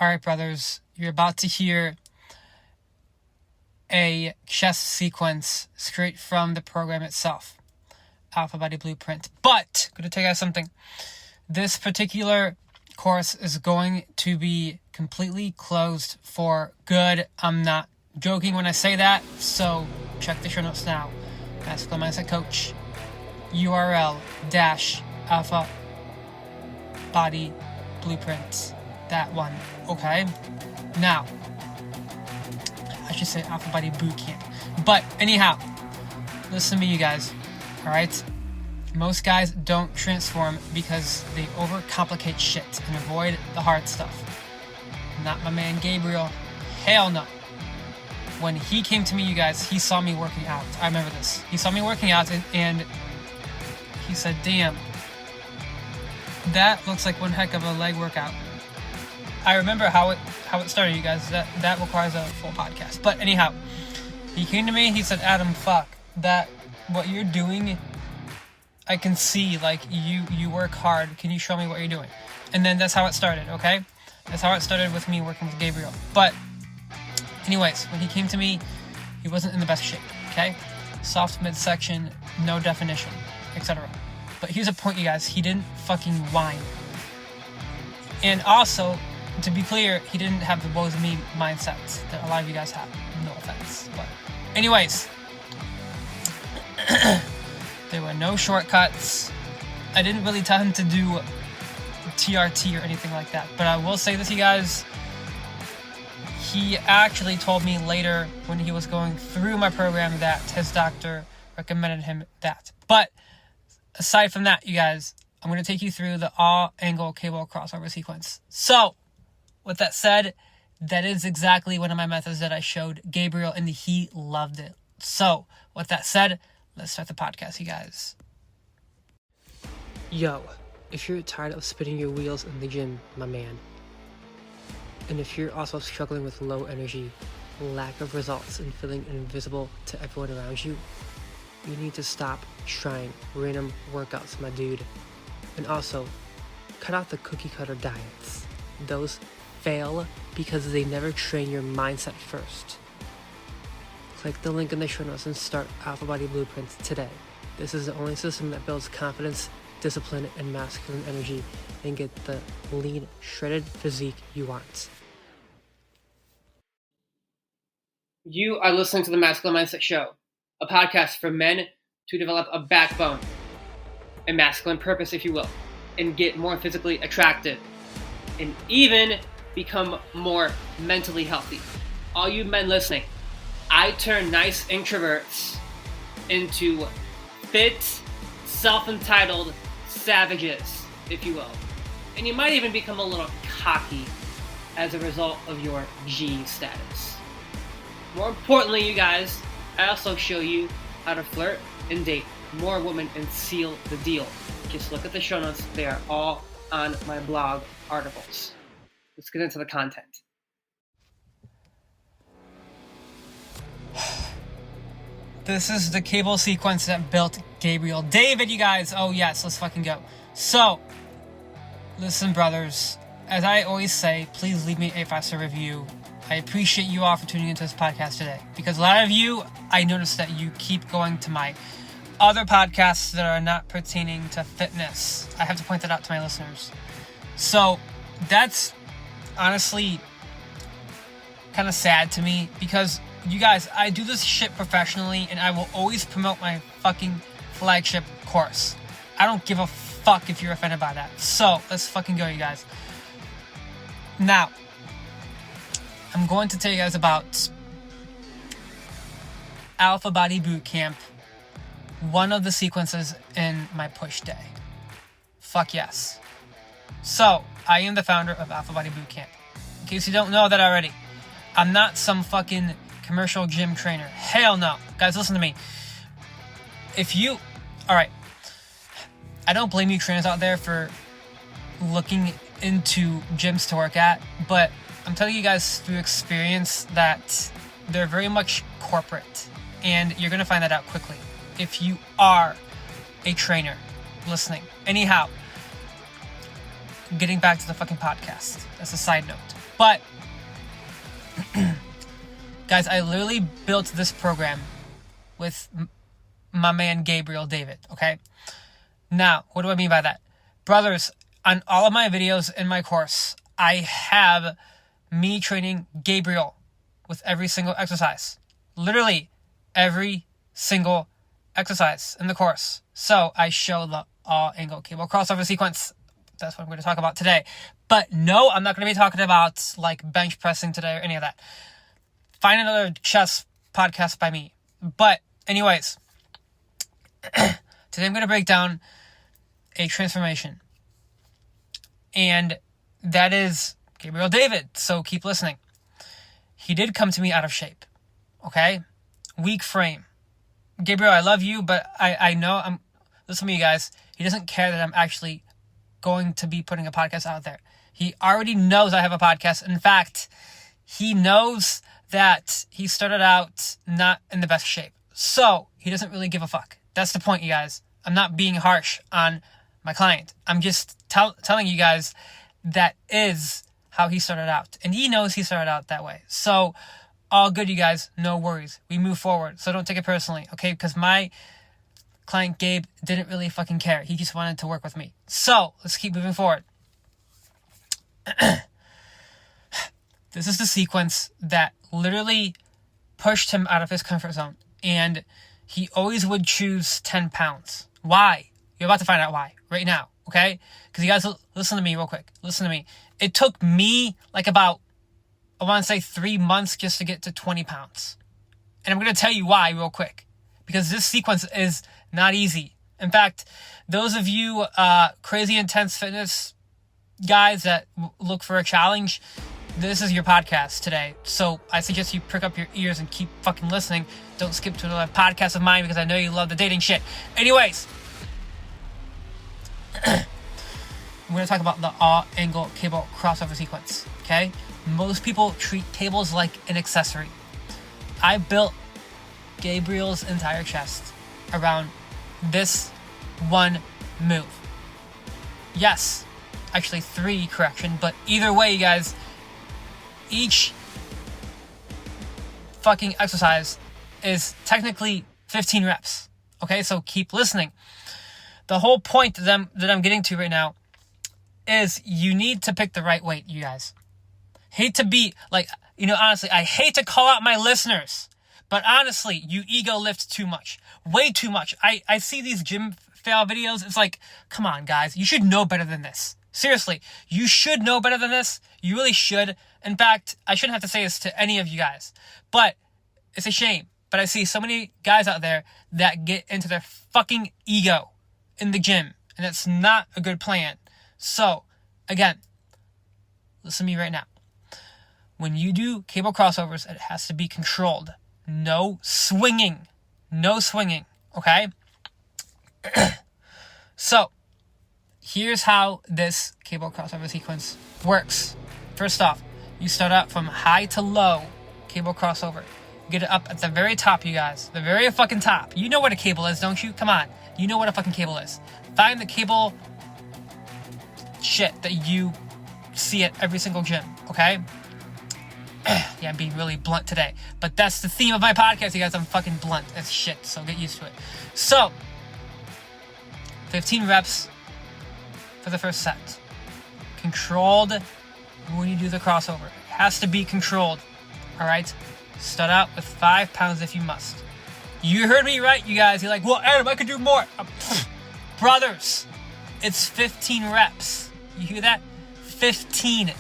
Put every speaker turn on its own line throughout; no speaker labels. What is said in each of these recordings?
Alright, brothers, you're about to hear a chest sequence straight from the program itself, Alpha Body Blueprint. But, I'm going to tell you guys something. This particular course is going to be completely closed for good. I'm not joking when I say that, so check the show notes now. Masculine Mindset Coach, URL - Alpha Body Blueprint. That one, okay? Now, I should say Alpha Body Bootcamp. But anyhow, listen to me, you guys, alright? Most guys don't transform because they overcomplicate shit and avoid the hard stuff. Not my man Gabriel. Hell no. When he came to me, you guys, he saw me working out. I remember this. He saw me working out and he said, damn, that looks like one heck of a leg workout. I remember how it started, you guys. That requires a full podcast. But anyhow, he came to me, he said, Adam, fuck, that what you're doing, I can see, like, you work hard. Can you show me what you're doing? And then that's how it started, okay? That's how it started with me working with Gabriel. But anyways, when he came to me, he wasn't in the best shape, okay? Soft midsection, no definition, etc. But here's a point, you guys. He didn't fucking whine. And also, to be clear, he didn't have the woe is me mindset that a lot of you guys have. No offense. But anyways, there were no shortcuts. I didn't really tell him to do TRT or anything like that. But I will say this, you guys. He actually told me later when he was going through my program that his doctor recommended him that. But aside from that, you guys, I'm going to take you through the all-angle cable crossover sequence. So, with that said, that is exactly one of my methods that I showed Gabriel, and he loved it. So, with that said, let's start the podcast, you guys. Yo, if you're tired of spinning your wheels in the gym, my man, and if you're also struggling with low energy, lack of results, and feeling invisible to everyone around you, you need to stop trying random workouts, my dude. And also, cut out the cookie cutter diets. Those fail because they never train your mindset first. Click the link in the show notes and start Alpha Body Blueprint today. This is the only system that builds confidence, discipline, and masculine energy, and get the lean, shredded physique you want. You are listening to the Masculine Mindset Show, a podcast for men to develop a backbone, a masculine purpose, if you will, and get more physically attractive, and even become more mentally healthy. All you men listening, I turn nice introverts into fit, self-entitled savages, if you will. And you might even become a little cocky as a result of your G status. More importantly, you guys, I also show you how to flirt and date more women and seal the deal. Just look at the show notes. They are all on my blog articles. Let's get into the content. This is the cable sequence that built Gabriel. David, you guys. Oh, yes. Let's fucking go. So, listen, brothers. As I always say, please leave me a 5-star review. I appreciate you all for tuning into this podcast today. Because a lot of you, I noticed that you keep going to my other podcasts that are not pertaining to fitness. I have to point that out to my listeners. So, that's honestly kind of sad to me because, you guys, I do this shit professionally and I will always promote my fucking flagship course. I don't give a fuck if you're offended by that. So, let's fucking go, you guys. Now, I'm going to tell you guys about Alpha Body Bootcamp, one of the sequences in my push day. Fuck yes. So, I am the founder of Alpha Body Bootcamp. In case you don't know that already, I'm not some fucking commercial gym trainer. Hell no. Guys, listen to me. Alright, I don't blame you trainers out there for looking into gyms to work at, but I'm telling you guys through experience that they're very much corporate, and you're going to find that out quickly if you are a trainer listening. Anyhow, getting back to the fucking podcast. That's a side note. But, guys, I literally built this program with my man Gabriel David, okay? Now, what do I mean by that? Brothers, on all of my videos in my course, I have me training Gabriel with every single exercise. Literally, every single exercise in the course. So, I show the all-angle cable crossover sequence. That's what I'm going to talk about today. But no, I'm not going to be talking about like bench pressing today or any of that. Find another chess podcast by me. But anyways, today I'm going to break down a transformation. And that is Gabriel David. So keep listening. He did come to me out of shape. Okay? Weak frame. Gabriel, I love you, but I know listen to me, guys. He doesn't care that I'm actually going to be putting a podcast out there. He already knows I have a podcast. In fact, he knows that he started out not in the best shape. So, he doesn't really give a fuck. That's the point, you guys. I'm not being harsh on my client. I'm just telling you guys that is how he started out. And he knows he started out that way. So, all good, you guys. No worries. We move forward. So, don't take it personally, okay? Because my client, Gabe, didn't really fucking care. He just wanted to work with me. So, let's keep moving forward. This is the sequence that literally pushed him out of his comfort zone. And he always would choose 10 pounds. Why? You're about to find out why right now, okay? Because you guys, listen to me real quick. Listen to me. It took me like about, I want to say 3 months just to get to 20 pounds. And I'm going to tell you why real quick. Because this sequence is not easy. In fact, those of you crazy intense fitness guys that look for a challenge, this is your podcast today. So I suggest you prick up your ears and keep fucking listening. Don't skip to another podcast of mine because I know you love the dating shit. Anyways, we're going to talk about the all-angle cable crossover sequence, okay? Most people treat cables like an accessory. I built Gabriel's entire chest around this one move. Yes, actually 3, correction, but either way, you guys, each fucking exercise is technically 15 reps. Okay, so keep listening. The whole point that I'm getting to right now is you need to pick the right weight, you guys. Hate to be like, honestly, I hate to call out my listeners, but honestly, you ego lift too much. Way too much. I see these gym fail videos. It's like, come on, guys. You should know better than this. Seriously, you should know better than this. You really should. In fact, I shouldn't have to say this to any of you guys, but it's a shame. But I see so many guys out there that get into their fucking ego in the gym, and it's not a good plan. So, again, listen to me right now. When you do cable crossovers, it has to be controlled. No swinging. No swinging, okay? So, here's how this cable crossover sequence works. First off, you start out from high to low cable crossover. Get it up at the very top, you guys. The very fucking top. You know what a cable is, don't you? Come on. You know what a fucking cable is. Find the cable shit that you see at every single gym, okay? Yeah, I'm being really blunt today. But that's the theme of my podcast, you guys. I'm fucking blunt as shit, so get used to it. So, 15 reps for the first set. Controlled when you do the crossover. It has to be controlled, all right? Start out with 5 pounds if you must. You heard me right, you guys. You're like, well, Adam, I could do more. Brothers, it's 15 reps. You hear that? 15.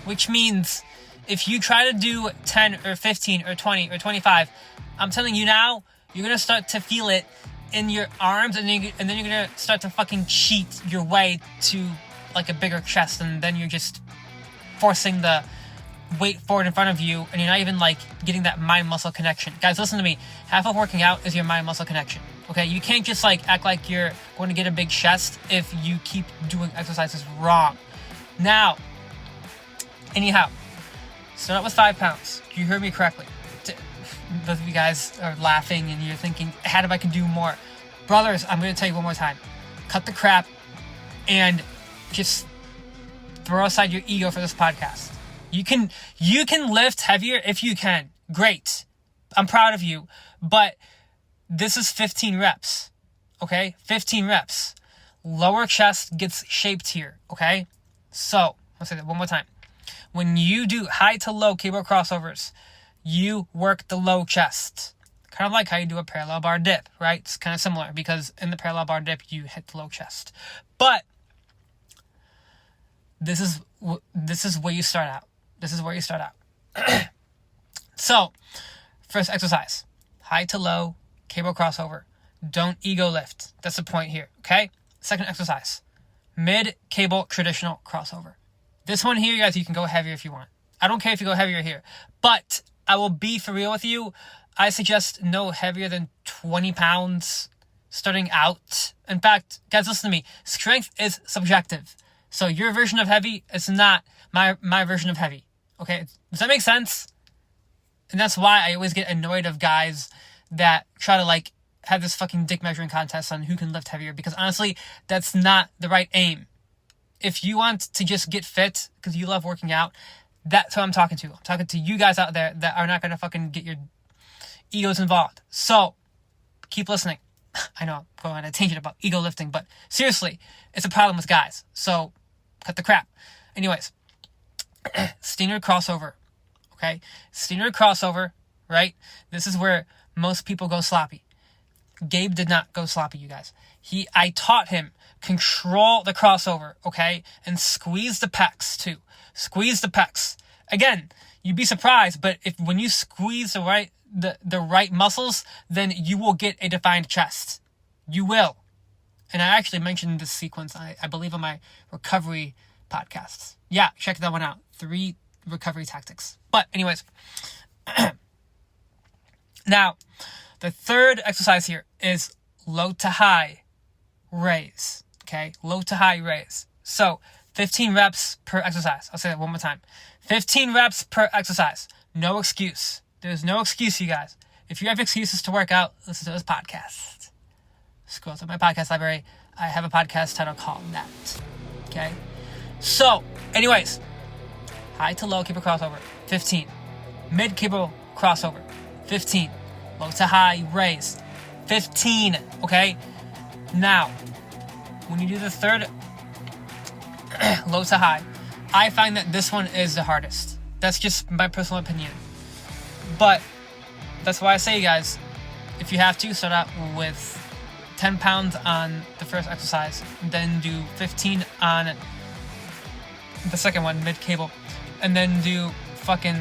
Which means if you try to do 10 or 15 or 20 or 25, I'm telling you now, you're going to start to feel it in your arms, and then you're going to start to fucking cheat your way to like a bigger chest, and then you're just forcing the weight forward in front of you, and you're not even like getting that mind-muscle connection. Guys, listen to me. Half of working out is your mind-muscle connection. Okay, you can't just like act like you're going to get a big chest if you keep doing exercises wrong. Now, anyhow, start out with 5 pounds. You heard me correctly. Both of you guys are laughing and you're thinking, Adam, I can do more. Brothers, I'm going to tell you one more time. Cut the crap and just throw aside your ego for this podcast. You can lift heavier if you can. Great. I'm proud of you. But this is 15 reps. Okay? 15 reps. Lower chest gets shaped here. Okay? So, let's say that one more time. When you do high to low cable crossovers, you work the low chest. Kind of like how you do a parallel bar dip, right? It's kind of similar because in the parallel bar dip, you hit the low chest. But this is where you start out. This is where you start out. So, first exercise. High to low, cable crossover. Don't ego lift. That's the point here, okay? Second exercise. Mid cable traditional crossover. This one here, guys, you can go heavier if you want. I don't care if you go heavier here. But I will be for real with you. I suggest no heavier than 20 pounds starting out. In fact, guys, listen to me. Strength is subjective. So your version of heavy is not my version of heavy. Okay? Does that make sense? And that's why I always get annoyed of guys that try to like have this fucking dick measuring contest on who can lift heavier. Because honestly, that's not the right aim. If you want to just get fit because you love working out, that's who I'm talking to. I'm talking to you guys out there that are not going to fucking get your egos involved. So, keep listening. I know I'm going on a tangent about ego lifting, but seriously, it's a problem with guys. So, cut the crap. Anyways, standard crossover. Okay? Standard crossover, right? This is where most people go sloppy. Gabe did not go sloppy, you guys. I taught him control the crossover, okay? And squeeze the pecs too. Squeeze the pecs. Again, you'd be surprised, but when you squeeze the right muscles, then you will get a defined chest. You will. And I actually mentioned this sequence, I believe, on my recovery podcasts. Yeah, check that one out. 3 recovery tactics. But anyways, now, the third exercise here is low to high raise. Okay? Low to high raise. So, 15 reps per exercise. I'll say that one more time. 15 reps per exercise. No excuse. There's no excuse, you guys. If you have excuses to work out, listen to this podcast. Scroll through my podcast library. I have a podcast title called that. Okay? So, anyways. High to low cable crossover. 15. Mid cable crossover. 15. Low to high raise. 15. Okay? Now, when you do the third low to high, I find that this one is the hardest. That's just my personal opinion. But that's why I say, you guys, if you have to, start out with 10 pounds on the first exercise, then do 15 on the second one, mid cable, and then do fucking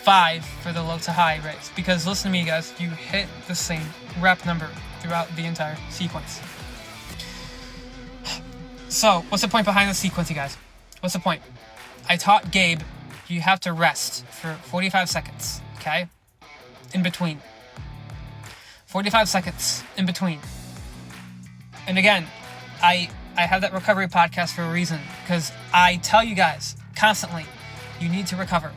5 for the low to high raise. Because listen to me, guys, you hit the same rep number throughout the entire sequence. So, what's the point behind the sequence, you guys? What's the point? I taught Gabe you have to rest for 45 seconds, okay? In between. 45 seconds in between. And again, I have that recovery podcast for a reason, because I tell you guys constantly, you need to recover.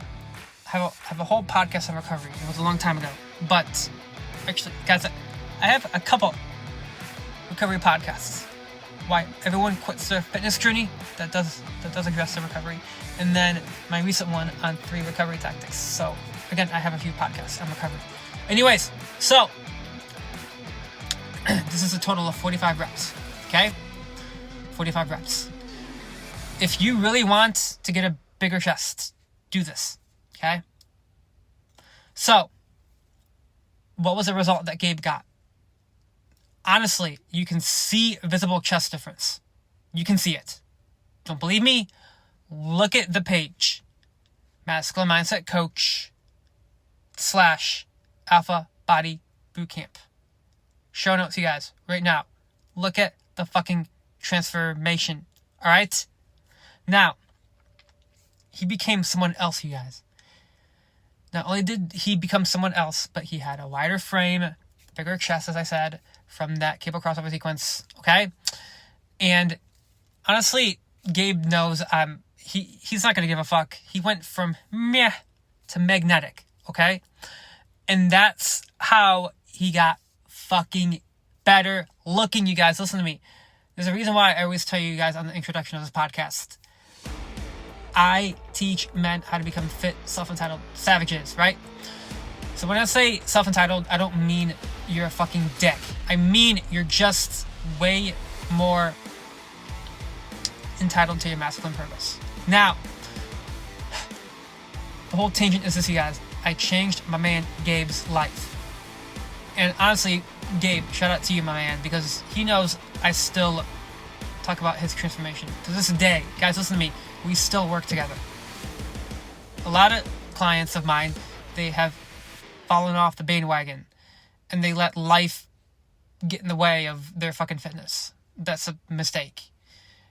I have a whole podcast on recovery. It was a long time ago. But, actually, guys, I have a couple recovery podcasts. Why everyone quits their fitness journey, that does address the recovery. And then my recent one on 3 recovery tactics. So, again, I have a few podcasts on recovery. Anyways, so, this is a total of 45 reps, okay? 45 reps. If you really want to get a bigger chest, do this, okay? So, what was the result that Gabe got? Honestly, you can see a visible chest difference. You can see it. Don't believe me? Look at the page. Masculine Mindset Coach / Alpha Body Bootcamp. Show notes, you guys, right now. Look at the fucking transformation. Alright? Now, he became someone else, you guys. Not only did he become someone else, but he had a wider frame, bigger chest, as I said, from that cable crossover sequence, okay? And honestly, Gabe knows he's not going to give a fuck. He went from meh to magnetic, okay? And that's how he got fucking better looking, you guys. Listen to me. There's a reason why I always tell you guys on the introduction of this podcast. I teach men how to become fit, self-entitled savages, right? So when I say self-entitled, I don't mean you're a fucking dick. I mean you're just way more entitled to your masculine purpose. Now, the whole tangent is this, you guys. I changed my man Gabe's life. And honestly, Gabe, shout out to you, my man, because he knows I still talk about his transformation. To this day, guys, listen to me, we still work together. A lot of clients of mine, they have fallen off the bandwagon and they let life get in the way of their fucking fitness. That's a mistake.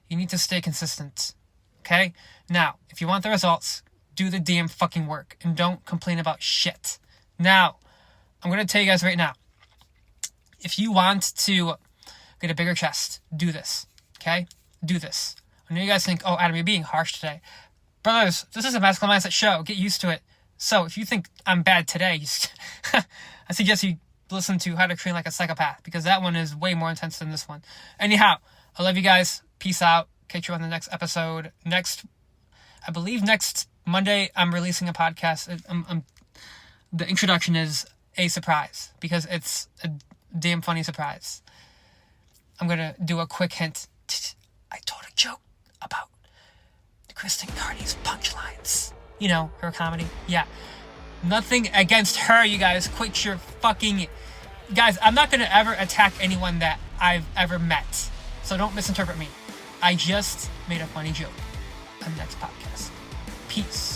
You need to stay consistent. Okay? Now, if you want the results, do the damn fucking work and don't complain about shit. Now, I'm going to tell you guys right now, if you want to get a bigger chest, do this. Okay? Do this. I know you guys think, oh, Adam, you're being harsh today. Brothers, this is a masculine mindset show. Get used to it. So if you think I'm bad today, I suggest you listen to How to Train Like a Psychopath, because that one is way more intense than this one. Anyhow, I love you guys. Peace out. Catch you on the next episode. I believe next Monday, I'm releasing a podcast. The introduction is a surprise, because it's a damn funny surprise. I'm going to do a quick hint. I told a joke about Kristen Carney's punchlines. You know, her comedy. Yeah. Nothing against her, you guys. Quit your fucking... Guys, I'm not going to ever attack anyone that I've ever met. So don't misinterpret me. I just made a funny joke on the next podcast. Peace.